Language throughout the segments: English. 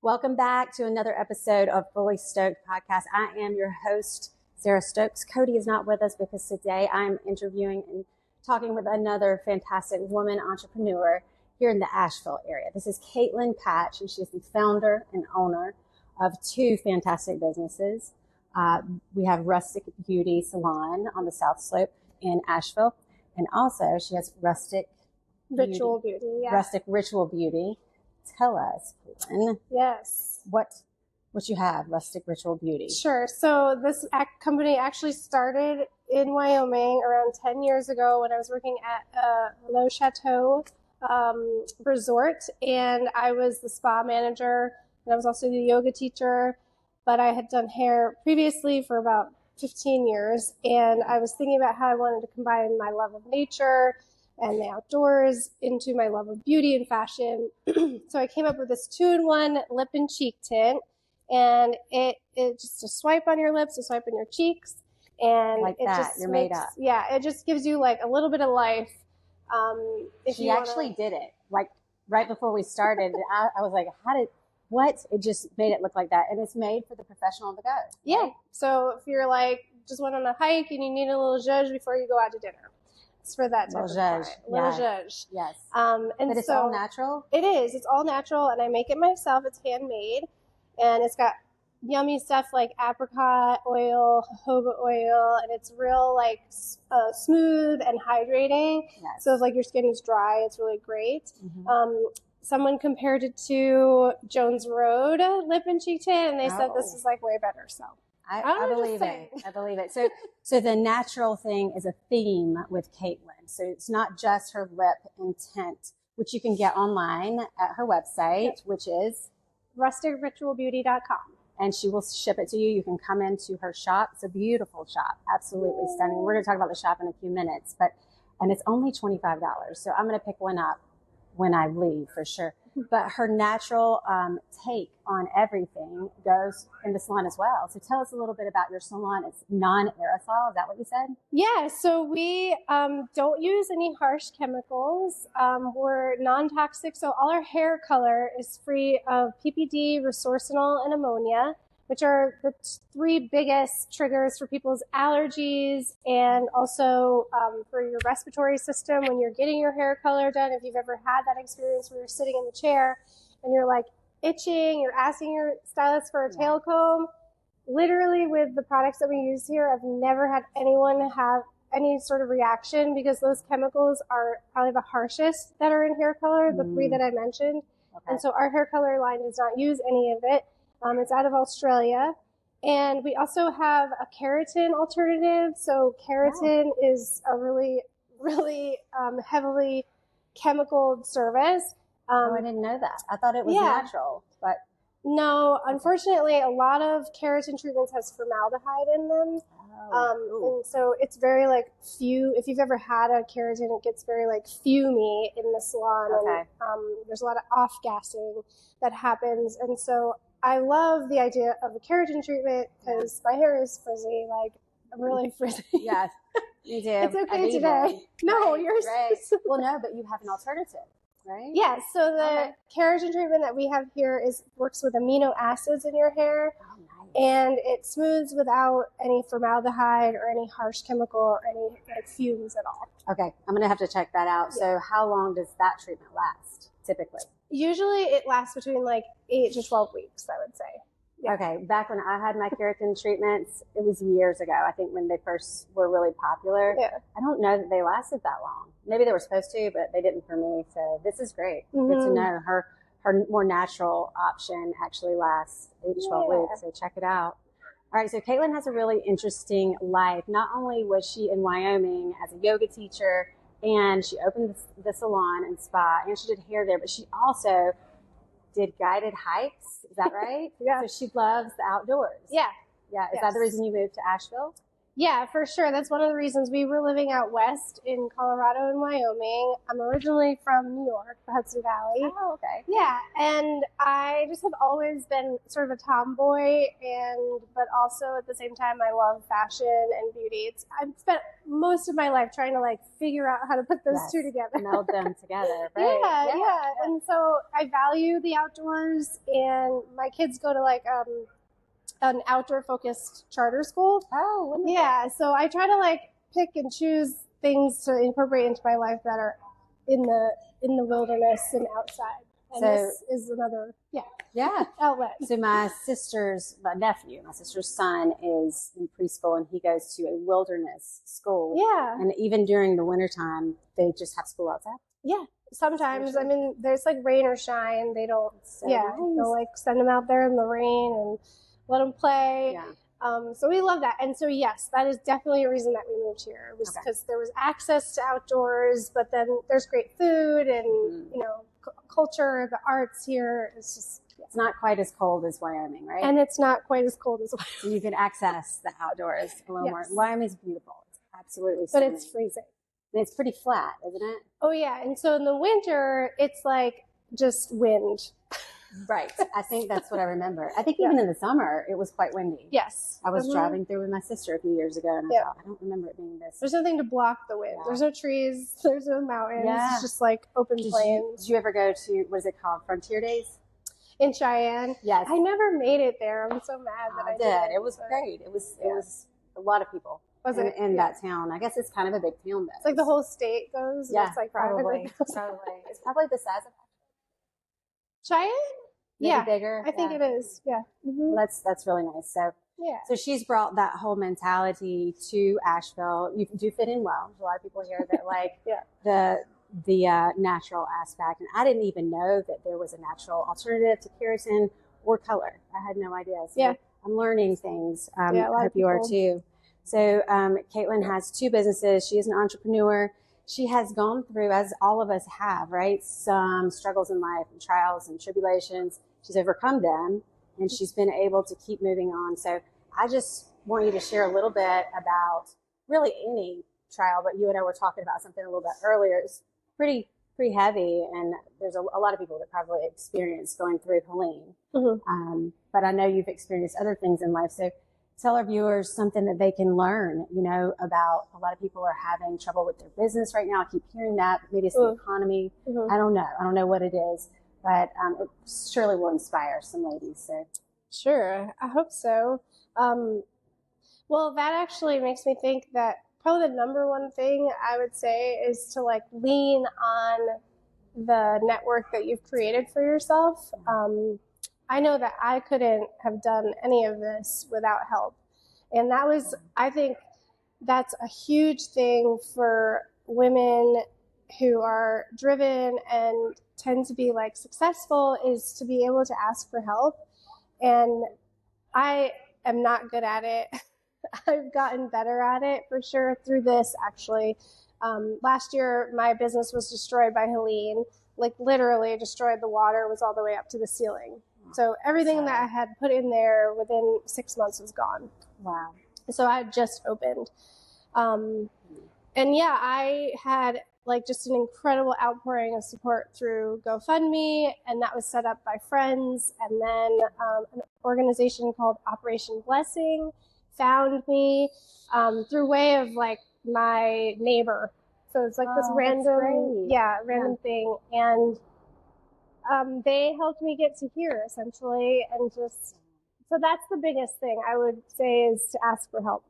Welcome back to another episode of Fully Stoked Podcast. I am your host, Sarah Stokes. Cody is not with us because today I'm interviewing and talking with another fantastic woman entrepreneur here in the Asheville area. This is Caitlyn Patch, and she's the founder and owner of two fantastic businesses. We have Rustic Beauty Salon on the South Slope in Asheville, and also she has Rustic Ritual Beauty. Yeah. Rustic Ritual Beauty. Tell us, Caitlyn. Yes. What you have, Rustic Ritual Beauty? Sure. So this company actually started in Wyoming around 10 years ago when I was working at Le Chateau resort, and I was the spa manager, and I was also the yoga teacher, but I had done hair previously for about 15 years, and I was thinking about how I wanted to combine my love of nature and the outdoors into my love of beauty and fashion. So I came up with this 2-in-1 lip and cheek tint, and it just a swipe on your lips, a swipe on your cheeks, and like it that, just you're makes, made up. Yeah, it just gives you like a little bit of life. She actually did it like right before we started. I was like, what? It just made it look like that, and it's made for the professional on the go. Right? Yeah. So if you're like just went on a hike and you need a little zhuzh before you go out to dinner. It's for that type of client. Little zhuzh. Yes. And but it's all natural? It is. It's all natural, and I make it myself. It's handmade, and it's got yummy stuff like apricot oil, jojoba oil, and it's real like smooth and hydrating. Yes. So if like your skin is dry, it's really great. Mm-hmm. Someone compared it to Jones Road lip and cheek tint, and they said this is like way better. So I believe it. I believe it. So the natural thing is a theme with Caitlyn. So it's not just her lip and tint, which you can get online at her website, which is rusticritualbeauty.com. And she will ship it to you. You can come into her shop. It's a beautiful shop. Absolutely stunning. We're going to talk about the shop in a few minutes, and it's only $25. So I'm going to pick one up when I leave for sure. But her natural take on everything goes in the salon as well. So tell us a little bit about your salon. It's non-aerosol. Is that what you said? Yeah. So we don't use any harsh chemicals. We're non-toxic. So all our hair color is free of PPD, resorcinol, and ammonia, which are the 3 biggest triggers for people's allergies and also for your respiratory system when you're getting your hair color done. If you've ever had that experience where you're sitting in the chair and you're like itching, you're asking your stylist for a tail comb, literally with the products that we use here, I've never had anyone have any sort of reaction because those chemicals are probably the harshest that are in hair color, the 3 that I mentioned. Okay. And so our hair color line does not use any of it. It's out of Australia. And we also have a keratin alternative. So keratin is a really, really heavily chemical service. I didn't know that. I thought it was natural. But no, unfortunately, a lot of keratin treatments has formaldehyde in them. And so it's very like if you've ever had a keratin, it gets very like fumey in the salon. Okay. And there's a lot of off-gassing that happens. And so I love the idea of a keratin treatment because my hair is frizzy. Like, I'm really frizzy. Yes, you do. It's okay today. No, yours. Right. Well, no, but you have an alternative, right? Yeah. So the keratin treatment that we have here works with amino acids in your hair. Oh, nice. And it smooths without any formaldehyde or any harsh chemical or any like fumes at all. Okay, I'm going to have to check that out. Yeah. So how long does that treatment last, typically? Usually it lasts between like 8 to 12 weeks, I would say. Yeah. Okay, back when I had my keratin treatments, it was years ago, I think, when they first were really popular. Yeah. I don't know that they lasted that long. Maybe they were supposed to, but they didn't for me. So this is great. Mm-hmm. Good to know. Her more natural option actually lasts 8 to 12 weeks, so check it out. All right, so Caitlyn has a really interesting life. Not only was she in Wyoming as a yoga teacher, and she opened the salon and spa, and she did hair there, but she also did guided hikes. Is that right? Yeah. So she loves the outdoors. Yeah. Yeah. Is that the reason you moved to Asheville? Yeah, for sure. That's one of the reasons. We were living out west in Colorado and Wyoming. I'm originally from New York, the Hudson Valley. Oh, okay. Yeah, and I just have always been sort of a tomboy, but also at the same time, I love fashion and beauty. I've spent most of my life trying to like figure out how to put those two together. Meld them together, right? Yeah. And so I value the outdoors, and my my kids go to like an outdoor focused charter school. Oh, wonderful. Yeah. So I try to like pick and choose things to incorporate into my life that are in the wilderness and outside. And So, this is another, outlet. So my sister's son is in preschool, and he goes to a wilderness school. Yeah. And even during the wintertime, they just have school outside. Yeah. Sometimes, I mean, there's like rain or shine. They don't, Nice. they'll like send them out there in the rain and let them play. Yeah. So we love that. And so, yes, that is definitely a reason that we moved here. It was because there was access to outdoors, but then there's great food and, culture, the arts here. It's just, it's not quite as cold as Wyoming, right? And it's not quite as cold as Wyoming. So you can access the outdoors a little more. Wyoming's beautiful. It's absolutely stunning. stunning. But it's freezing. And it's pretty flat, isn't it? Oh, yeah. And so in the winter, it's like just wind. Right. I think that's what I remember. I think even in the summer, it was quite windy. Yes. I was driving through with my sister a few years ago, and I thought, I don't remember it being this. There's nothing to block the wind. There's no trees. There's no mountains. It's just like open plains. Did you ever go to, what is it called, Frontier Days? In Cheyenne? Yes. I never made it there. I'm so mad that I did. It was great. It was a lot of people in that town. I guess it's kind of a big town, though. It's like the whole state goes. Yeah, and it's like probably. It's probably the size of Cheyenne? Maybe bigger. I think it is. Yeah. Mm-hmm. Well, that's really nice. So she's brought that whole mentality to Asheville. You do fit in well. There's a lot of people here that like the natural aspect, and I didn't even know that there was a natural alternative to keratin or color. I had no idea. So I'm learning things. I hope you are too. So Caitlyn has two businesses. She is an entrepreneur. She has gone through, as all of us have, right, some struggles in life and trials and tribulations. She's overcome them, and she's been able to keep moving on. So I just want you to share a little bit about really any trial, but you and I were talking about something a little bit earlier. It's pretty heavy, and there's a lot of people that probably experience going through Helene. Mm-hmm. But I know you've experienced other things in life. So tell our viewers something that they can learn, about a lot of people are having trouble with their business right now. I keep hearing that. Maybe it's the economy. Mm-hmm. I don't know. I don't know what it is, but it surely will inspire some ladies. So. Sure. I hope so. Well, that actually makes me think that probably the number one thing I would say is to like lean on the network that you've created for yourself. I know that I couldn't have done any of this without help. And I think that's a huge thing for women who are driven and tend to be like successful, is to be able to ask for help. And I am not good at it. I've gotten better at it for sure through this, actually. Last year, my business was destroyed by Helene, like literally destroyed. The water was all the way up to the ceiling. So everything that I had put in there within 6 months was gone. Wow. So I had just opened. And I had like just an incredible outpouring of support through GoFundMe, and that was set up by friends. And then an organization called Operation Blessing found me through way of like my neighbor. So it's like this random thing. And they helped me get to here, essentially, and so that's the biggest thing I would say, is to ask for help.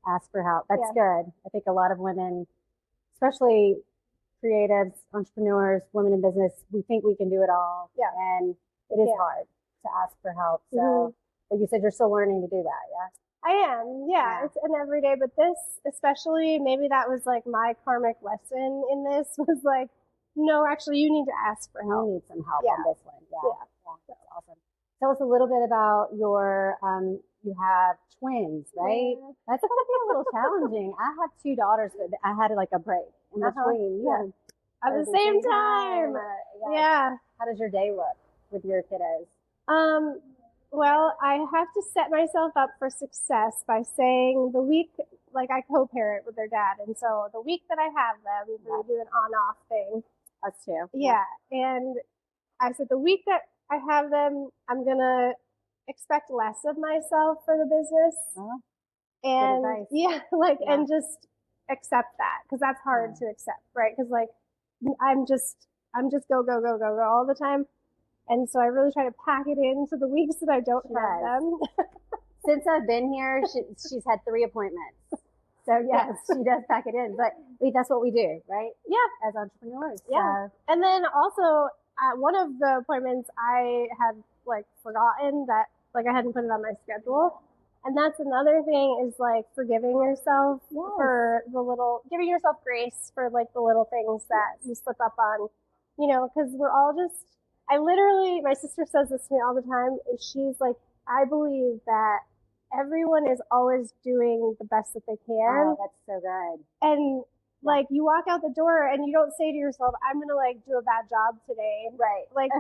Ask for help. That's good. I think a lot of women, especially creatives, entrepreneurs, women in business, we think we can do it all. Yeah. And it is hard to ask for help. So, but you said you're still learning to do that, yeah? I am, It's an everyday, but this, especially, maybe that was like my karmic lesson in this, was like, no, actually, you need to ask for help. You need some help on this one. Yeah. That's awesome. Tell us a little bit about your, you have twins, right? Yeah. That's going to be a little challenging. I have two daughters, but I had like a break in between. At the same time. How does your day look with your kiddos? Well, I have to set myself up for success by saying the week, like I co-parent with their dad. And so the week that I have them, we do an on-off thing. Us too. Yeah. And I said the week that I have them, I'm going to expect less of myself for the business. And and just accept that, because that's hard to accept, right? Because like I'm just go all the time. And so I really try to pack it into the weeks that I don't have them. Since I've been here, she's had 3 appointments. So yes, she does pack it in. But that's what we do, right? Yeah. As entrepreneurs. Yeah. So. And then also at one of the appointments, I had like forgotten that like I hadn't put it on my schedule. And that's another thing is like forgiving yourself for giving yourself grace for like the little things that you slip up on, you know, because we're all my sister says this to me all the time, and she's like, I believe that everyone is always doing the best that they can. Oh, that's so good. And like you walk out the door and you don't say to yourself, I'm going to like do a bad job today. Right. Like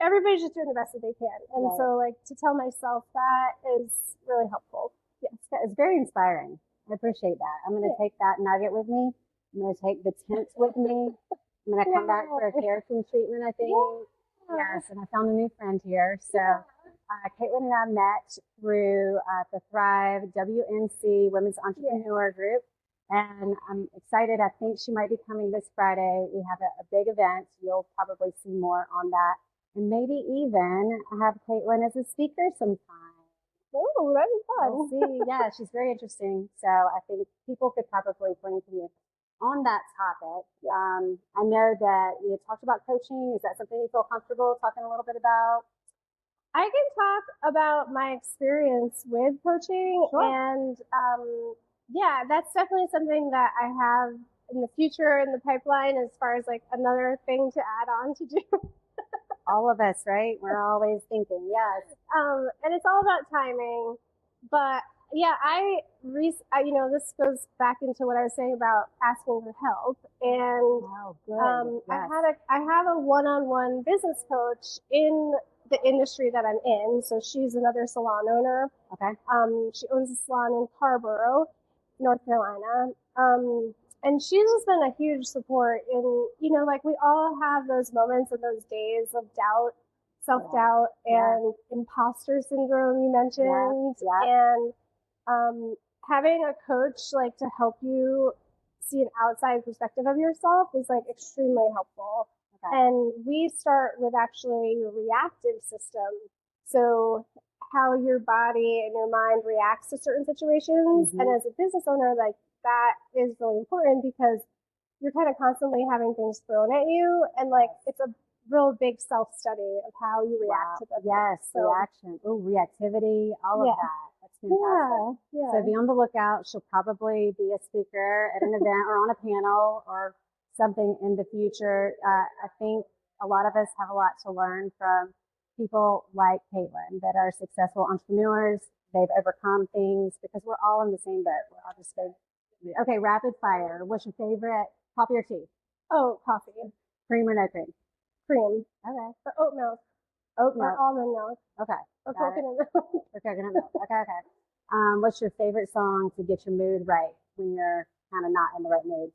everybody's just doing the best that they can. And so like to tell myself that is really helpful. Yeah, it's very inspiring. I appreciate that. I'm going to take that nugget with me. I'm going to take the tint with me. I'm going to come back for a keratin treatment, I think. Yes, and I found a new friend here. So Caitlyn and I met through the Thrive WNC Women's Entrepreneur Group. And I'm excited. I think she might be coming this Friday. We have a big event. You'll probably see more on that. And maybe even have Caitlyn as a speaker sometime. Oh, that'd be fun. We'll see. Yeah, she's very interesting. So I think people could probably point to you on that topic. I know that we had talked about coaching. Is that something you feel comfortable talking a little bit about? I can talk about my experience with coaching. Sure. And yeah, that's definitely something that I have in the future in the pipeline as far as like another thing to add on to do. All of us, right? We're always thinking, yes. And it's all about timing. But yeah, you know, this goes back into what I was saying about asking for help. And I have a one-on-one business coach in the industry that I'm in. So she's another salon owner. Okay. She owns a salon in Carborough, North Carolina. And she's just been a huge support in, you know, like we all have those moments and those days of doubt, self-doubt, and imposter syndrome you mentioned. And having a coach like to help you see an outside perspective of yourself is like extremely helpful. Okay. And we start with actually your reactive system. So how your body and your mind reacts to certain situations. Mm-hmm. And as a business owner, like that is really important because you're kind of constantly having things thrown at you. And like, it's a real big self-study of how you react to them. Yes, reaction. Oh, reactivity, all of that. That's fantastic. Yeah. So be on the lookout. She'll probably be a speaker at an event or on a panel or something in the future. I think a lot of us have a lot to learn from people like Caitlyn that are successful entrepreneurs. They've overcome things because we're all in the same boat. We're all just going. Okay, rapid fire. What's your favorite coffee or tea? Oh, coffee. Cream or no cream? Cream. Okay. Or oat milk. Oat milk. Or almond milk. Okay. Or coconut milk. Or coconut milk. Okay. What's your favorite song to get your mood right when you're kind of not in the right mood?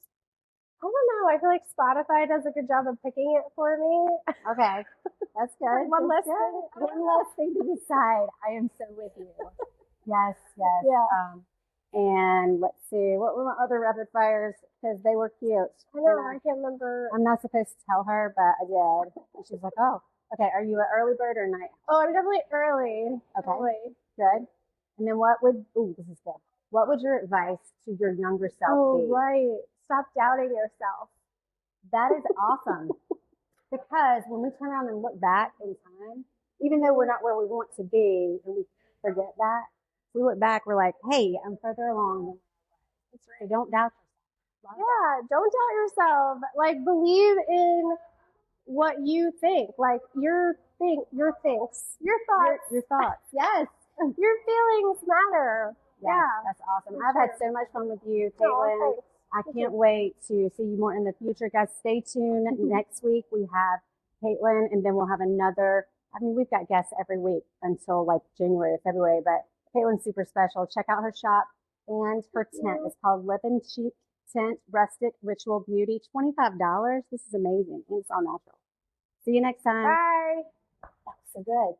I don't know. I feel like Spotify does a good job of picking it for me. Okay. That's good. One less thing to decide. I am so with you. Yes. Yeah. And let's see, what were my other rapid fires? Because they were cute. I know, I can't remember. I'm not supposed to tell her, but I did. And she's like, oh, okay. Are you an early bird or night? Oh, I'm definitely early. Okay. Early. Good. And then this is good. What would your advice to your younger self be? Oh, right. Stop doubting yourself. That is awesome. Because when we turn around and look back in time, even though we're not where we want to be and we forget that, we look back, we're like, hey, I'm further along. That's right. So don't doubt yourself. Yeah, don't doubt yourself. Like, believe in what you think. Like, your thoughts. Your thoughts. Yes. Your feelings matter. Yes, yeah. That's awesome. I've had so much fun with you, Caitlyn. I can't wait to see you more in the future. Guys, stay tuned. Next week, we have Caitlyn, and then we'll have another. I mean, we've got guests every week until like January or February, but Caitlyn's super special. Check out her shop and her tint. It's called Lip and Cheek Tint, Rustic Ritual Beauty. $25. This is amazing. And it's all natural. See you next time. Bye. That was so good.